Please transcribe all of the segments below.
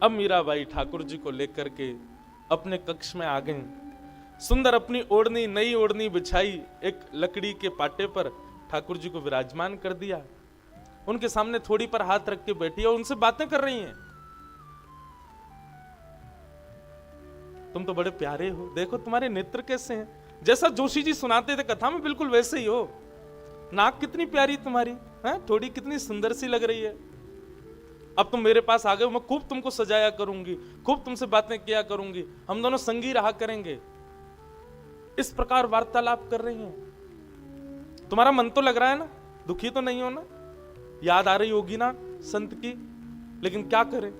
अब मीराबाई ठाकुर जी को लेकर के अपने कक्ष में आ गई। सुंदर अपनी ओढ़नी, नई ओढ़नी बिछाई, एक लकड़ी के पाटे पर ठाकुर जी को विराजमान कर दिया। उनके सामने थोड़ी पर हाथ रख के बैठी और उनसे बातें कर रही हैं। तुम तो बड़े प्यारे हो, देखो तुम्हारे नेत्र कैसे हैं, जैसा जोशी जी सुनाते थे कथा में बिल्कुल वैसे ही हो। नाक कितनी प्यारी तुम्हारी है, थोड़ी कितनी सुंदर सी लग रही है। अब तुम मेरे पास आ गए, मैं खूब तुमको सजाया करूंगी, खूब तुमसे बातें किया करूंगी, हम दोनों संगी रहा करेंगे। इस प्रकार वार्तालाप कर रही हैं। तुम्हारा मन तो लग रहा है ना, दुखी तो नहीं हो ना, याद आ रही होगी ना संत की, लेकिन क्या करें,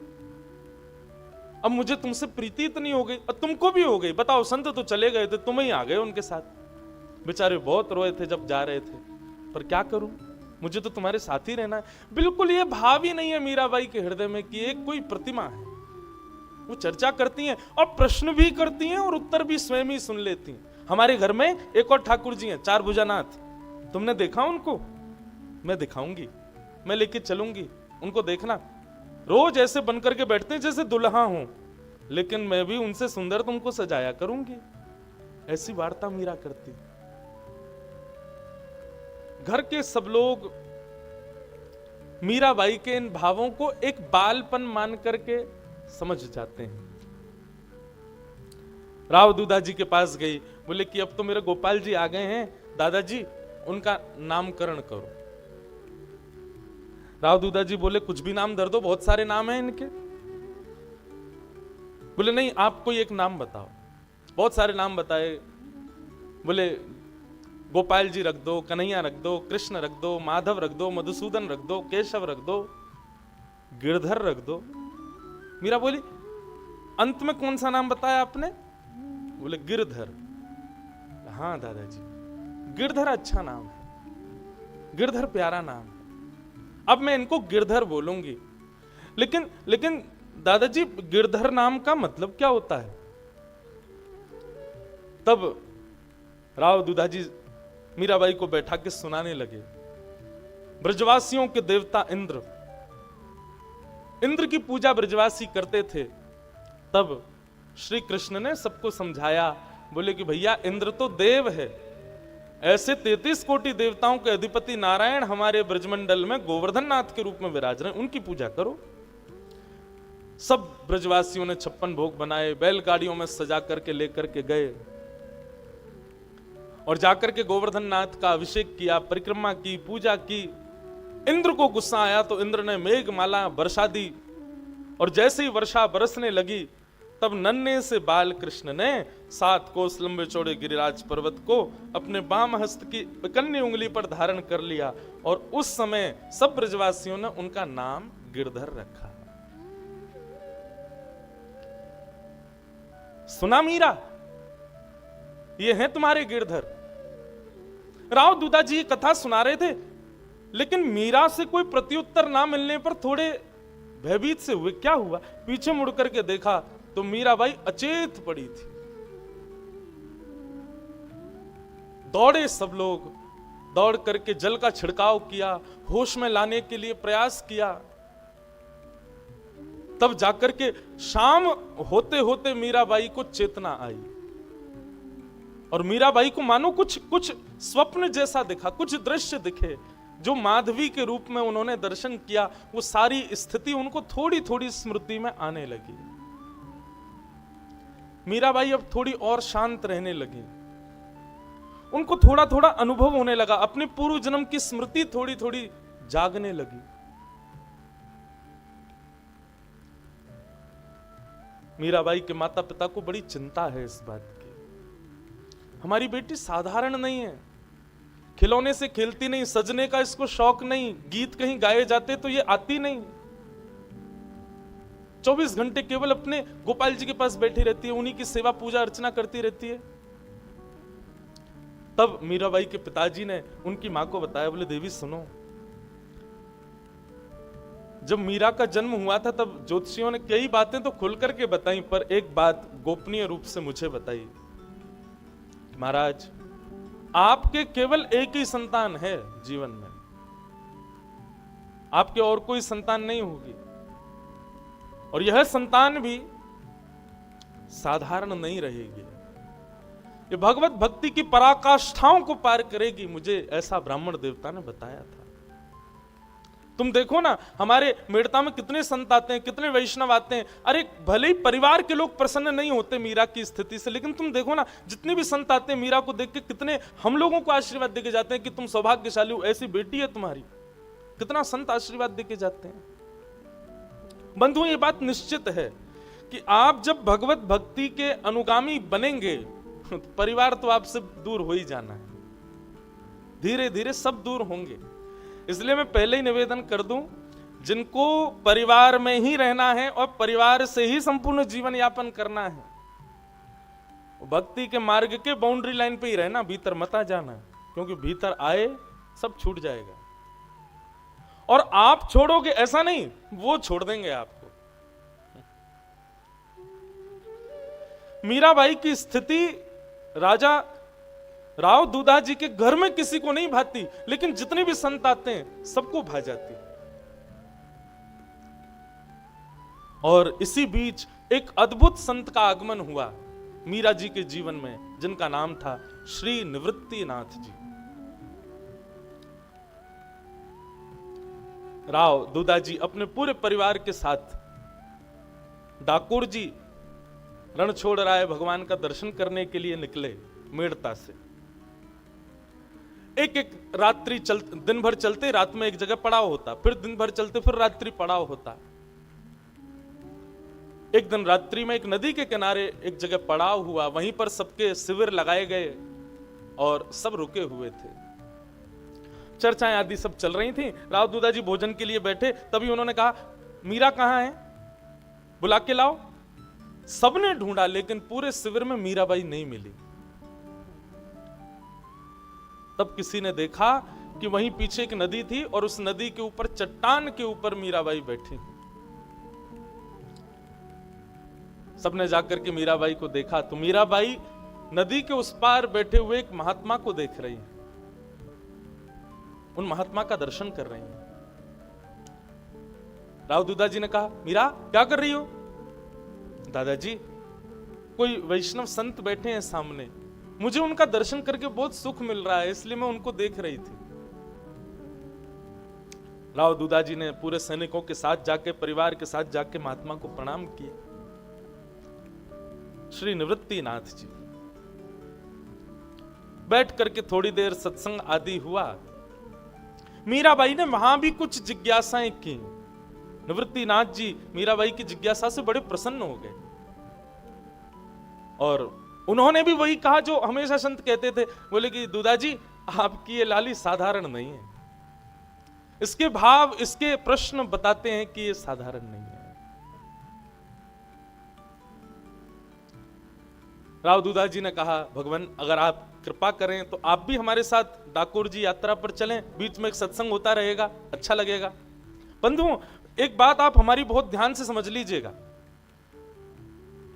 अब मुझे तुमसे प्रीति इतनी हो गई और तुमको भी हो गई। बताओ, संत तो चले गए थे, तुम ही आ गए उनके साथ। बेचारे बहुत रोए थे जब जा रहे थे, पर क्या करूं, मुझे तो तुम्हारे साथ ही रहना है। बिल्कुल ये भाव ही नहीं है मीराबाई के हृदय में कि एक कोई प्रतिमा है। वो चर्चा करती हैं और प्रश्न भी करती हैं और उत्तर भी स्वयं ही सुन लेती हैं। हमारे घर में एक और ठाकुर जी हैं, चार भुजानाथ, तुमने देखा उनको? मैं दिखाऊंगी, मैं लेके चलूंगी, उनको देखना। रोज ऐसे बनकर के बैठते हैं जैसे दुल्हा हूं, लेकिन मैं भी उनसे सुंदर तुमको सजाया करूंगी। ऐसी वार्ता मीरा करती। घर के सब लोग मीराबाई के इन भावों को एक बालपन मान करके समझ जाते हैं। राव दूधा जी के पास गई, बोले कि अब तो मेरे गोपाल जी आ गए हैं, दादाजी उनका नामकरण करो। राव दूधा जी बोले कुछ भी नाम धर दो, बहुत सारे नाम हैं इनके। बोले नहीं, आप कोई एक नाम बताओ। बहुत सारे नाम बताए। बोले गोपाल जी रख दो, कन्हैया रख दो, कृष्ण रख दो, माधव रख दो, मधुसूदन रख दो, केशव रख दो, गिरधर रख दो। मीरा बोली अंत में कौन सा नाम बताया आपने? बोले गिरधर। हाँ दादाजी, गिरधर अच्छा नाम है, गिरधर प्यारा नाम है, अब मैं इनको गिरधर बोलूंगी। लेकिन दादाजी गिरधर नाम का मतलब क्या होता है? तब राव दूधाजी मीराबाई को बैठा के सुनाने लगे। ब्रजवासियों के देवता इंद्र, इंद्र की पूजा ब्रजवासी करते थे। तब श्री कृष्ण ने सबको समझाया, बोले कि भैया इंद्र तो देव है, ऐसे 33 कोटि देवताओं के अधिपति नारायण हमारे ब्रजमंडल में गोवर्धन नाथ के रूप में विराज रहे हैं, उनकी पूजा करो। सब ब्रजवासियों ने 56 भोग बनाए, बैलगाड़ियों में सजा करके लेकर के गए और जाकर के गोवर्धन नाथ का अभिषेक किया, परिक्रमा की, पूजा की। इंद्र को गुस्सा आया तो इंद्र ने मेघमाला वर्षा दी, और जैसे ही वर्षा बरसने लगी तब नन्हे से बाल कृष्ण ने 7 कोस लंबे चौड़े गिरिराज पर्वत को अपने बाम हस्त की कन्नी उंगली पर धारण कर लिया, और उस समय सब ब्रजवासियों ने उनका नाम गिरधर रखा। सुना मीरा, ये हैं तुम्हारे गिरधर। राव दूधा जी कथा सुना रहे थे, लेकिन मीरा से कोई प्रत्युत्तर ना मिलने पर थोड़े भयभीत से हुए। क्या हुआ? पीछे मुड़ करके देखा तो मीराबाई अचेत पड़ी थी। दौड़े सब लोग, दौड़ करके जल का छिड़काव किया, होश में लाने के लिए प्रयास किया। तब जाकर के शाम होते होते मीराबाई को चेतना आई, और मीराबाई को मानो कुछ स्वप्न जैसा दिखा, कुछ दृश्य दिखे। जो माधवी के रूप में उन्होंने दर्शन किया, वो सारी स्थिति उनको थोड़ी थोड़ी स्मृति में आने लगी। मीराबाई अब थोड़ी और शांत रहने लगी, उनको थोड़ा थोड़ा अनुभव होने लगा, अपने पूर्व जन्म की स्मृति थोड़ी थोड़ी जागने लगी। मीराबाई के माता पिता को बड़ी चिंता है इस बात की, हमारी बेटी साधारण नहीं है, खिलौने से खेलती नहीं, सजने का इसको शौक नहीं, गीत कहीं गाए जाते तो ये आती नहीं, 24 घंटे केवल अपने गोपाल जी के पास बैठी रहती है, उन्हीं की सेवा पूजा अर्चना करती रहती है। तब मीराबाई के पिताजी ने उनकी मां को बताया, बोले देवी सुनो, जब मीरा का जन्म हुआ था तब ज्योतिषियों ने कई बातें तो खुल करके बताई, पर एक बात गोपनीय रूप से मुझे बताई, महाराज आपके केवल एक ही संतान है जीवन में, आपके और कोई संतान नहीं होगी। और यह संतान भी साधारण नहीं रहेगी, ये भगवत भक्ति की पराकाष्ठाओं को पार करेगी, मुझे ऐसा ब्राह्मण देवता ने बताया था। तुम देखो ना, हमारे मेड़ता में कितने संत आते हैं, कितने वैष्णव आते हैं। अरे भले ही परिवार के लोग प्रसन्न नहीं होते मीरा की स्थिति से, लेकिन तुम देखो ना, जितने भी संत आते हैं मीरा को देख के कितने हम लोगों को आशीर्वाद देके जाते हैं कि तुम सौभाग्यशाली हो, ऐसी बेटी है तुम्हारी। कितना संत आशीर्वाद देके जाते हैं। बंधुओं, ये बात निश्चित है कि आप जब भगवत भक्ति के अनुगामी बनेंगे तो परिवार तो आपसे दूर हो ही जाना है, धीरे धीरे सब दूर होंगे। इसलिए मैं पहले ही निवेदन कर दूं, जिनको परिवार में ही रहना है और परिवार से ही संपूर्ण जीवन यापन करना है, भक्ति के मार्ग के बाउंड्री लाइन पे ही रहना, भीतर मत आ जाना, क्योंकि भीतर आए सब छूट जाएगा। और आप छोड़ोगे ऐसा नहीं, वो छोड़ देंगे आपको। मीराबाई की स्थिति राजा राव दूधा जी के घर में किसी को नहीं भाती, लेकिन जितने भी संत आते हैं सबको भा जाती। और इसी बीच एक अद्भुत संत का आगमन हुआ मीरा जी के जीवन में, जिनका नाम था श्री निवृत्तिनाथ जी। राव दूधा जी अपने पूरे परिवार के साथ डाकोर जी रणछोड़ राय भगवान का दर्शन करने के लिए निकले मेड़ता से। एक एक रात्रि दिन भर चलते, रात में एक जगह पड़ाव होता, फिर दिन भर चलते, फिर रात्रि पड़ाव होता। एक दिन रात्रि में एक नदी के किनारे एक जगह पड़ाव हुआ, वहीं पर सबके शिविर लगाए गए और सब रुके हुए थे। चर्चाएं आदि सब चल रही थी। राव दूधा जी भोजन के लिए बैठे, तभी उन्होंने कहा, मीरा कहां है, बुला के लाओ। सबने ढूंढा, लेकिन पूरे शिविर में मीराबाई नहीं मिली। तब किसी ने देखा कि वहीं पीछे एक नदी थी और उस नदी के ऊपर चट्टान के ऊपर मीराबाई बैठी। सबने जाकर के मीराबाई को देखा तो मीराबाई नदी के उस पार बैठे हुए एक महात्मा को देख रही हैं, उन महात्मा का दर्शन कर रही हैं। राव दूधा जी ने कहा, मीरा क्या कर रही हो? दादाजी, कोई वैष्णव संत बैठे हैं सामने, मुझे उनका दर्शन करके बहुत सुख मिल रहा है, इसलिए मैं उनको देख रही थी। राव दूधा जी ने पूरे सैनिकों के साथ जाके, परिवार के साथ जाके महात्मा को प्रणाम किया। श्री निवृत्तिनाथ जी बैठ करके थोड़ी देर सत्संग आदि हुआ। मीराबाई ने वहां भी कुछ जिज्ञासाएं की। निवृत्तिनाथ जी मीराबाई की जिज्ञासा से बड़े प्रसन्न हो गए और उन्होंने भी वही कहा जो हमेशा संत कहते थे। बोले कि दूधा जी, आपकी ये लाली साधारण नहीं है। इसके भाव, इसके प्रश्न बताते हैं कि ये साधारण नहीं है। राव दूधा जी ने कहा, भगवान अगर आप कृपा करें तो आप भी हमारे साथ डाकोर जी यात्रा पर चलें, बीच में एक सत्संग होता रहेगा, अच्छा लगेगा। बंधुओं, एक बात आप हमारी बहुत ध्यान से समझ लीजिएगा।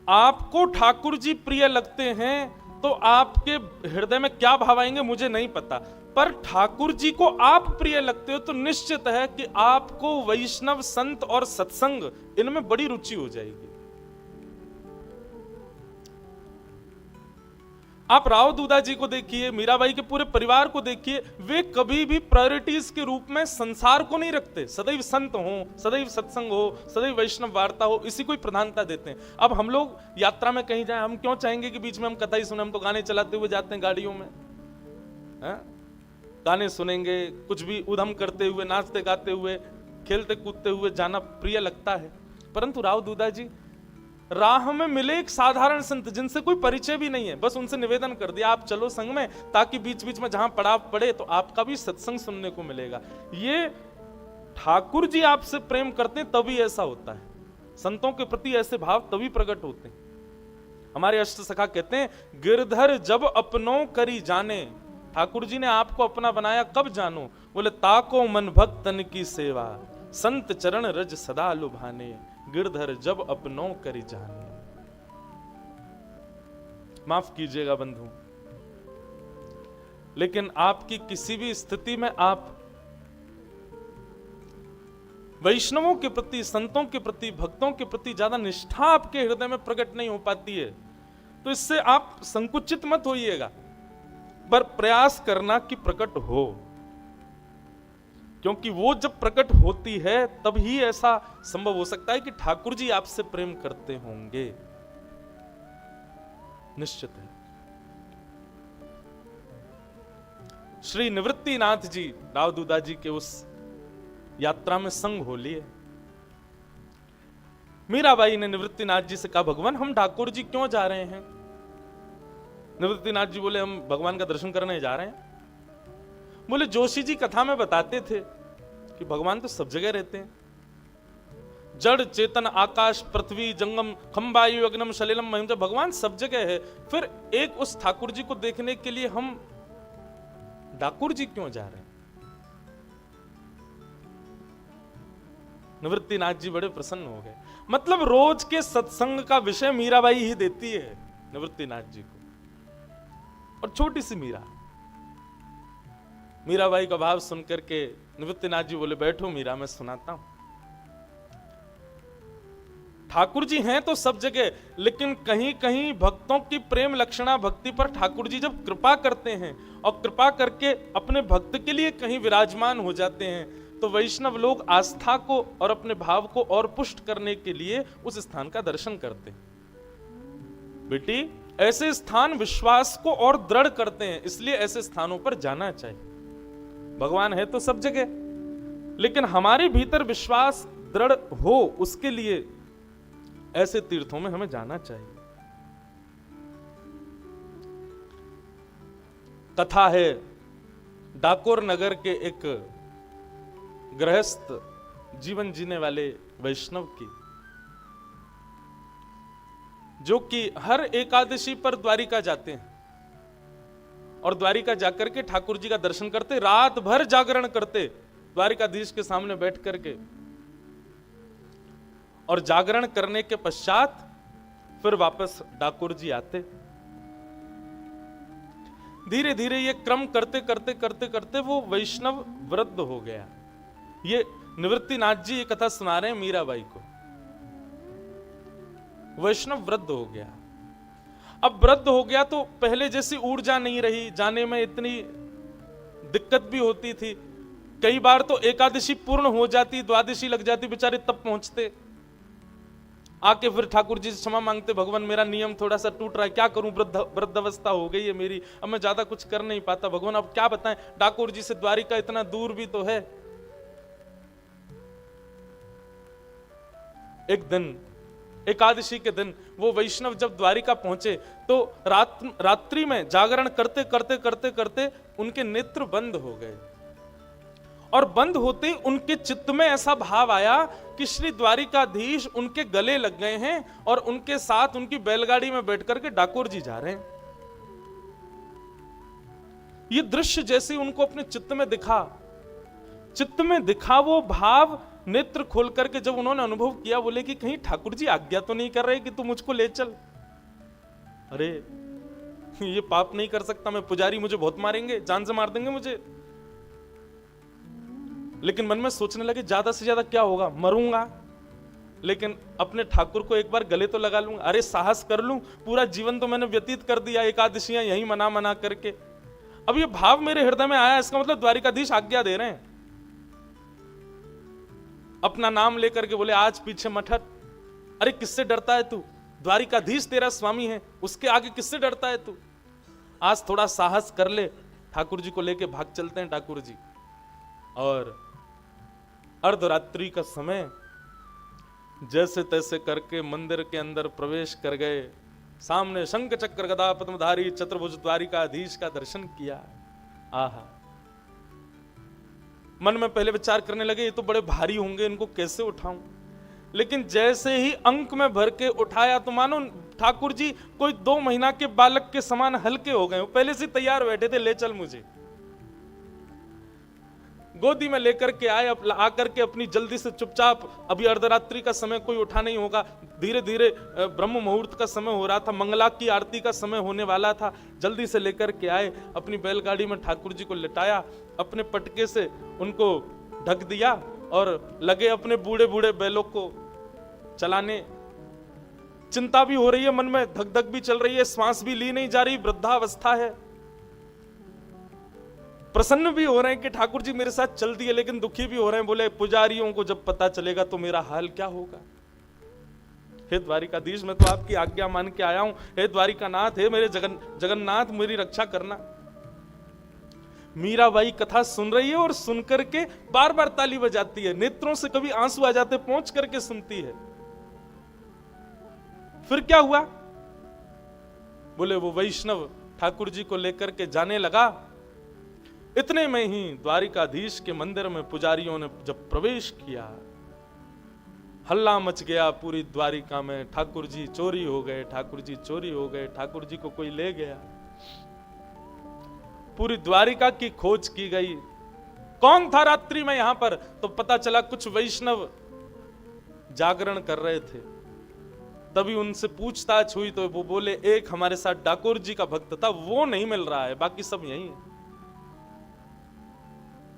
आपको ठाकुर जी प्रिय लगते हैं तो आपके हृदय में क्या भाव आएंगे मुझे नहीं पता, पर ठाकुर जी को आप प्रिय लगते हो तो निश्चित है कि आपको वैष्णव संत और सत्संग इनमें बड़ी रुचि हो जाएगी। आप राव दूधा जी को देखिए, मीराबाई के पूरे परिवार को देखिए, वे कभी भी प्रायोरिटीज के रूप में संसार को नहीं रखते। सदैव संत हो, सदैव सत्संग हो, सदैव वैष्णव वार्ता हो, इसी को प्राधान्यता देते हैं। अब हम लोग यात्रा में कहीं जाएं, हम क्यों चाहेंगे कि बीच में हम कथा ही सुने? हम तो गाने चलाते हुए जाते हैं गाड़ियों में, गाने सुनेंगे, कुछ भी उधम करते हुए, नाचते गाते हुए, खेलते कूदते हुए जाना प्रिय लगता है। परंतु राव दूधा जी राह में मिले एक साधारण संत जिनसे कोई परिचय भी नहीं है, बस उनसे निवेदन कर दिया आप चलो संग में, ताकि बीच बीच में जहां पड़ाव पड़े तो आपका भी सत्संग सुनने को मिलेगा। ये ठाकुर जी आपसे प्रेम करते हैं तभी ऐसा होता है। संतों के प्रति ऐसे भाव तभी प्रकट होते हैं। हमारे अष्ट सखा कहते हैं, गिरधर जब अपनों करी जाने। ठाकुर जी ने आपको अपना बनाया कब जानो? बोले ताको मन भक्तन की सेवा, संत चरण रज सदा लुभाने, गिरधर जब अपनों करी जाने। माफ कीजिएगा बंधु, लेकिन आपकी किसी भी स्थिति में आप वैष्णवों के प्रति, संतों के प्रति, भक्तों के प्रति ज्यादा निष्ठा आपके हृदय में प्रकट नहीं हो पाती है, तो इससे आप संकुचित मत होइएगा, पर प्रयास करना कि प्रकट हो, क्योंकि वो जब प्रकट होती है तब ही ऐसा संभव हो सकता है कि ठाकुर जी आपसे प्रेम करते होंगे, निश्चित है। श्री निवृत्तिनाथ जी राव दूधा जी के उस यात्रा में संग हो लिए। मीराबाई ने निवृत्तिनाथ जी से कहा, भगवान हम ठाकुर जी क्यों जा रहे हैं? निवृत्तिनाथ जी बोले, हम भगवान का दर्शन करने जा रहे हैं। बोले, जोशी जी कथा में बताते थे कि भगवान तो सब जगह रहते हैं, जड़ चेतन आकाश पृथ्वी जंगम खंबायु अग्नम सलिलम महिम, भगवान सब जगह है, फिर एक उस ठाकुर जी को देखने के लिए हम ठाकुर जी क्यों जा रहे हैं? निवृत्तिनाथ जी बड़े प्रसन्न हो गए। मतलब रोज के सत्संग का विषय मीराबाई ही देती है निवृत्तिनाथ जी को, और छोटी सी मीराबाई का भाव सुनकर के निवृत्तिनाथ जी बोले, बैठो मीरा, मैं सुनाता हूं। ठाकुर जी हैं तो सब जगह, लेकिन कहीं कहीं भक्तों की प्रेम लक्षणा भक्ति पर ठाकुर जी जब कृपा करते हैं और कृपा करके अपने भक्त के लिए कहीं विराजमान हो जाते हैं, तो वैष्णव लोग आस्था को और अपने भाव को और पुष्ट करने के लिए उस स्थान का दर्शन करते हैं। बेटी, ऐसे स्थान विश्वास को और दृढ़ करते हैं, इसलिए ऐसे स्थानों पर जाना चाहिए। भगवान है तो सब जगह, लेकिन हमारे भीतर विश्वास दृढ़ हो, उसके लिए ऐसे तीर्थों में हमें जाना चाहिए। कथा है डाकोर नगर के एक गृहस्थ जीवन जीने वाले वैष्णव की, जो कि हर एकादशी पर द्वारिका जाते हैं और द्वारिका जाकर के ठाकुर जी का दर्शन करते, रात भर जागरण करते द्वारिकाधीश के सामने बैठ करके, और जागरण करने के पश्चात फिर वापस डाकोर जी आते। धीरे धीरे ये क्रम करते करते करते करते वो वैष्णव वृद्ध हो गया। ये निवृत्तिनाथ जी ये कथा सुना रहे हैं मीराबाई को। वैष्णव वृद्ध हो गया। अब वृद्ध हो गया तो पहले जैसी ऊर्जा नहीं रही, जाने में इतनी दिक्कत भी होती थी। कई बार तो एकादशी पूर्ण हो जाती, द्वादशी लग जाती, बेचारे तब पहुंचते, आके फिर ठाकुर जी से क्षमा मांगते, भगवान मेरा नियम थोड़ा सा टूट रहा है, क्या करूं, वृद्धावस्था हो गई है मेरी, अब मैं ज्यादा कुछ कर नहीं पाता, भगवान अब क्या बताएं, ठाकुर जी से द्वारिका इतना दूर भी तो है। एक दिन एकादशी के दिन वो वैष्णव जब द्वारिका पहुंचे तो रात्रि में जागरण करते करते करते करते उनके नेत्र बंद हो गए, और बंद होते ही उनके चित्त में ऐसा भाव आया कि श्री द्वारिकाधीश उनके गले लग गए हैं और उनके साथ उनकी बैलगाड़ी में बैठ करके डाकोर जी जा रहे हैं। ये दृश्य जैसे उनको अपने चित्त में दिखा वो भाव नेत्र खोल करके जब उन्होंने अनुभव किया, बोले कि कहीं ठाकुर जी आज्ञा तो नहीं कर रहे कि तू मुझको ले चल। अरे ये पाप नहीं कर सकता मैं, पुजारी मुझे बहुत मारेंगे, जान से मार देंगे मुझे। लेकिन मन में सोचने लगे ज्यादा से ज्यादा क्या होगा, मरूंगा, लेकिन अपने ठाकुर को एक बार गले तो लगा लूंगा। अरे साहस कर लूं, पूरा जीवन तो मैंने व्यतीत कर दिया एकादशियां यही मना करके, अब ये भाव मेरे हृदय में आया, इसका मतलब द्वारिकाधीश आज्ञा दे रहे हैं। अपना नाम लेकर के बोले, आज पीछे मत हट। अरे किससे डरता है तू, द्वारिकाधीश तेरा स्वामी है, उसके आगे किससे डरता है तू, आज थोड़ा साहस कर ले, ठाकुर जी को लेके भाग चलते हैं ठाकुर जी। और अर्धरात्रि का समय जैसे तैसे करके मंदिर के अंदर प्रवेश कर गए, सामने शंख चक्र गदा पद्मधारी चतुर्भुज द्वारिकाधीश का दर्शन किया। आहा, मन में पहले विचार करने लगे ये तो बड़े भारी होंगे, इनको कैसे उठाऊं, लेकिन जैसे ही अंक में भर के उठाया तो मानो ठाकुर जी कोई 2 महीना के बालक के समान हल्के हो गए। वो पहले से तैयार बैठे थे, ले चल मुझे। गोदी में लेकर के आए, आकर के अपनी जल्दी से चुपचाप, अभी अर्धरात्रि का समय कोई उठा नहीं होगा, धीरे धीरे ब्रह्म मुहूर्त का समय हो रहा था, मंगला की आरती का समय होने वाला था, जल्दी से लेकर के आए, अपनी बैलगाड़ी में ठाकुर जी को लिटाया, अपने पटके से उनको ढक दिया और लगे अपने बूढ़े बूढ़े बैलों को चलाने। चिंता भी हो रही है मन में, धक धक भी चल रही है, श्वास भी ली नहीं जा रही, वृद्धावस्था है। प्रसन्न भी हो रहे हैं कि ठाकुर जी मेरे साथ चल दिए, लेकिन दुखी भी हो रहे हैं। बोले पुजारियों को जब पता चलेगा तो मेरा हाल क्या होगा। हे द्वारिकाधीश, मैं तो आपकी आज्ञा मान के आया हूं। हे द्वारिकानाथ, हे मेरे जगन्नाथ, मेरी रक्षा करना। मीराबाई कथा सुन रही है और सुनकर के बार बार ताली बजाती है, नेत्रों से कभी आंसू आ जाते, पहुंच करके सुनती है। फिर क्या हुआ? बोले वो वैष्णव ठाकुर जी को लेकर के जाने लगा। इतने में ही द्वारिकाधीश के मंदिर में पुजारियों ने जब प्रवेश किया, हल्ला मच गया पूरी द्वारिका में, ठाकुर जी चोरी हो गए, ठाकुर जी चोरी हो गए, ठाकुर जी को कोई ले गया। पूरी द्वारिका की खोज की गई, कौन था रात्रि में यहां पर? तो पता चला कुछ वैष्णव जागरण कर रहे थे। तभी उनसे पूछताछ हुई तो वो बोले एक हमारे साथ ठाकुर जी का भक्त था, वो नहीं मिल रहा है, बाकी सब यही है।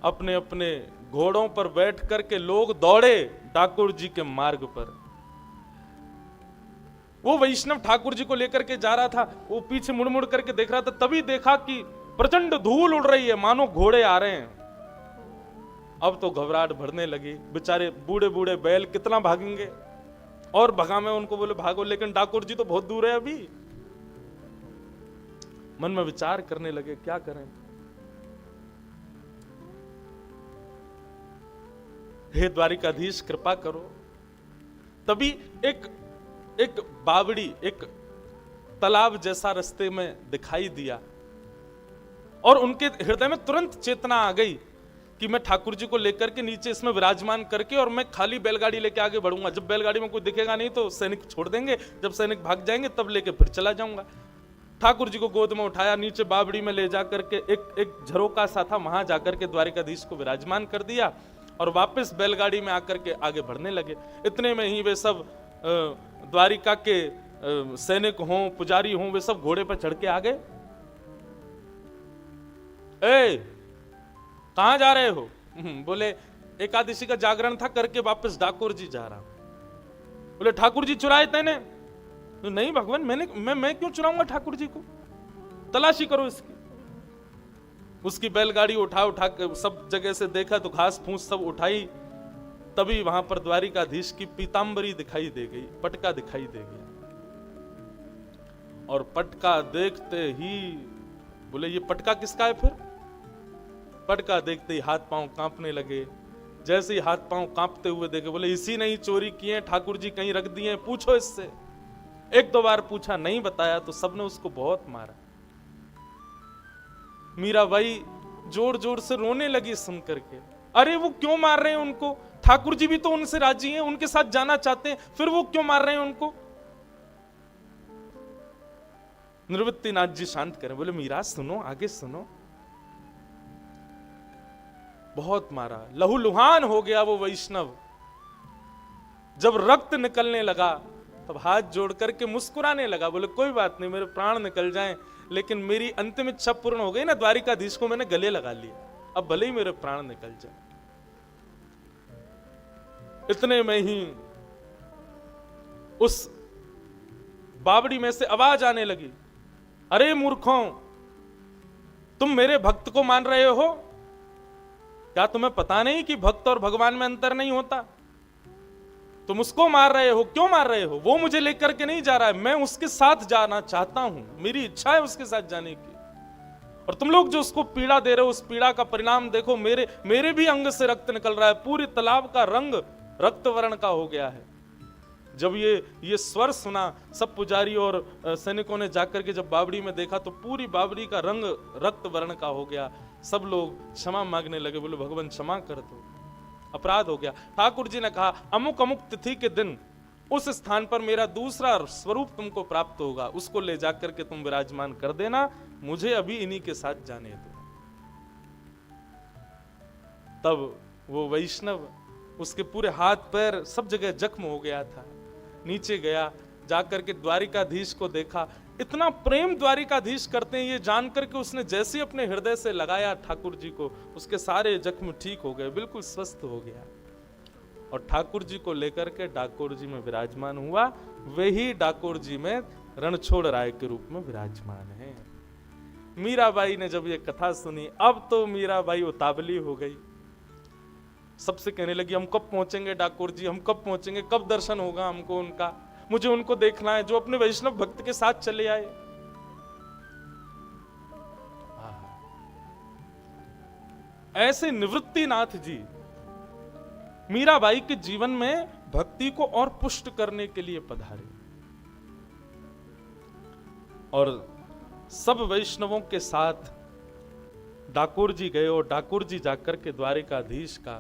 अपने अपने घोड़ों पर बैठ करके लोग दौड़े ठाकुर जी के मार्ग पर। वो वैष्णव ठाकुर जी को लेकर के जा रहा था, वो पीछे मुड़ मुड़ करके देख रहा था, तभी देखा कि प्रचंड धूल उड़ रही है, मानो घोड़े आ रहे हैं। अब तो घबराहट बढ़ने लगी, बेचारे बूढ़े बूढ़े बैल कितना भागेंगे, और भगा में उनको बोले भागो, लेकिन ठाकुर जी तो बहुत दूर है। अभी मन में विचार करने लगे क्या करें। हे द्वारिकाधीश कृपा करो। तभी एक बावड़ी, एक तालाब जैसा रास्ते में दिखाई दिया और उनके हृदय में तुरंत चेतना आ गई कि मैं ठाकुर जी को लेकर के नीचे इसमें विराजमान करके और मैं खाली बैलगाड़ी लेके आगे बढ़ूंगा। जब बैलगाड़ी में कोई दिखेगा नहीं तो सैनिक छोड़ देंगे, जब सैनिक भाग जाएंगे तब लेके फिर चला जाऊंगा। ठाकुर जी को गोद में उठाया, नीचे बावड़ी में ले जाकर के एक झरोका सा था, वहां जाकर के द्वारिकाधीश को विराजमान कर दिया और वापस बैलगाड़ी में आकर के आगे बढ़ने लगे। इतने में ही वे सब द्वारिका के सैनिक हों, पुजारी हों, वे सब घोड़े पर चढ़ के आ गए। ए, कहां जा रहे हो? बोले एकादशी का जागरण था, करके वापस ठाकुर जी जा रहा। बोले ठाकुर जी चुराए तेने? तो नहीं भगवान, मैं क्यों चुराऊंगा ठाकुर जी को? तलाशी करो इसकी। उसकी बैलगाड़ी उठा के सब जगह से देखा तो घास फूस सब उठाई, तभी वहां पर द्वारिकाधीश की पीतांबरी दिखाई दे गई, पटका दिखाई दे गया। और पटका देखते ही बोले ये पटका किसका है? फिर पटका देखते ही हाथ पांव कांपने लगे। जैसे ही हाथ पांव कांपते हुए देखे, बोले इसी ने ही चोरी किए, ठाकुर जी कहीं रख दिए, पूछो इससे। एक दो बार पूछा, नहीं बताया तो सबने उसको बहुत मारा। मीराबाई जोर जोर से रोने लगी सुन करके। अरे वो क्यों मार रहे हैं उनको? ठाकुर जी भी तो उनसे राजी हैं, उनके साथ जाना चाहते हैं, फिर वो क्यों मार रहे हैं उनको? निवृत्तिनाथ जी शांत करें, बोले मीरा सुनो, आगे सुनो। बहुत मारा, लहूलुहान हो गया वो वैष्णव। जब रक्त निकलने लगा तब हाथ जोड़ करके मुस्कुराने लगा, बोले कोई बात नहीं, मेरे प्राण निकल जाएं, लेकिन मेरी अंतिम इच्छा पूर्ण हो गई ना, द्वारिकाधीश को मैंने गले लगा लिया, अब भले ही मेरे प्राण निकल जाए। इतने में ही उस बावड़ी में से आवाज आने लगी, अरे मूर्खों, तुम मेरे भक्त को मान रहे हो? क्या तुम्हें पता नहीं कि भक्त और भगवान में अंतर नहीं होता? तुम उसको मार रहे हो, क्यों मार रहे हो? वो मुझे लेकर के नहीं जा रहा है, मैं उसके साथ जाना चाहता हूं, मेरी इच्छा है उसके साथ जाने की। और तुम लोग जो उसको पीड़ा दे रहे हो, उस पीड़ा का परिणाम देखो, मेरे भी अंग से रक्त निकल रहा है, पूरी तालाब का रंग रक्त वर्ण का हो गया है। जब ये स्वर सुना, सब पुजारी और सैनिकों ने जाकर के जब बावड़ी में देखा तो पूरी बावड़ी का रंग रक्त वर्ण का हो गया। सब लोग क्षमा मांगने लगे, बोले भगवान क्षमा कर दो, अपराध हो गया। ठाकुर जी ने कहा अमुक अमुक तिथि के दिन उस स्थान पर मेरा दूसरा स्वरूप तुमको प्राप्त होगा, उसको ले जाकर के तुम विराजमान कर देना, मुझे अभी इन्हीं के साथ जाने दो। तब वो वैष्णव, उसके पूरे हाथ पैर सब जगह जख्म हो गया था, नीचे गया, जाकर के द्वारिकाधीश को देखा। इतना प्रेम द्वारिकाधीश करते हैं ये जानकर के उसने जैसे अपने हृदय से लगाया ठाकुर जी को, उसके सारे जख्म ठीक हो गए, बिल्कुल स्वस्थ हो गया। और ठाकुर जी को लेकर के डाकोर जी में विराजमान हुआ। वही डाकोर जी में रणछोड़ राय के रूप में विराजमान है। मीराबाई ने जब ये कथा सुनी, अब तो मीराबाई उतावली हो गई, सबसे कहने लगी हम कब पहुंचेंगे डाकोर जी, हम कब पहुंचेंगे, कब दर्शन होगा हमको उनका, मुझे उनको देखना है जो अपने वैष्णव भक्त के साथ चले आए। ऐसे निवृत्तिनाथ जी मीराबाई के जीवन में भक्ति को और पुष्ट करने के लिए पधारे और सब वैष्णवों के साथ डाकोर जी गए और डाकोर जी जाकर के द्वारिकाधीश का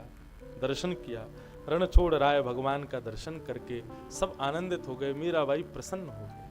दर्शन किया। रणछोड़ राय भगवान का दर्शन करके सब आनंदित हो गए, मीराबाई प्रसन्न हो गए।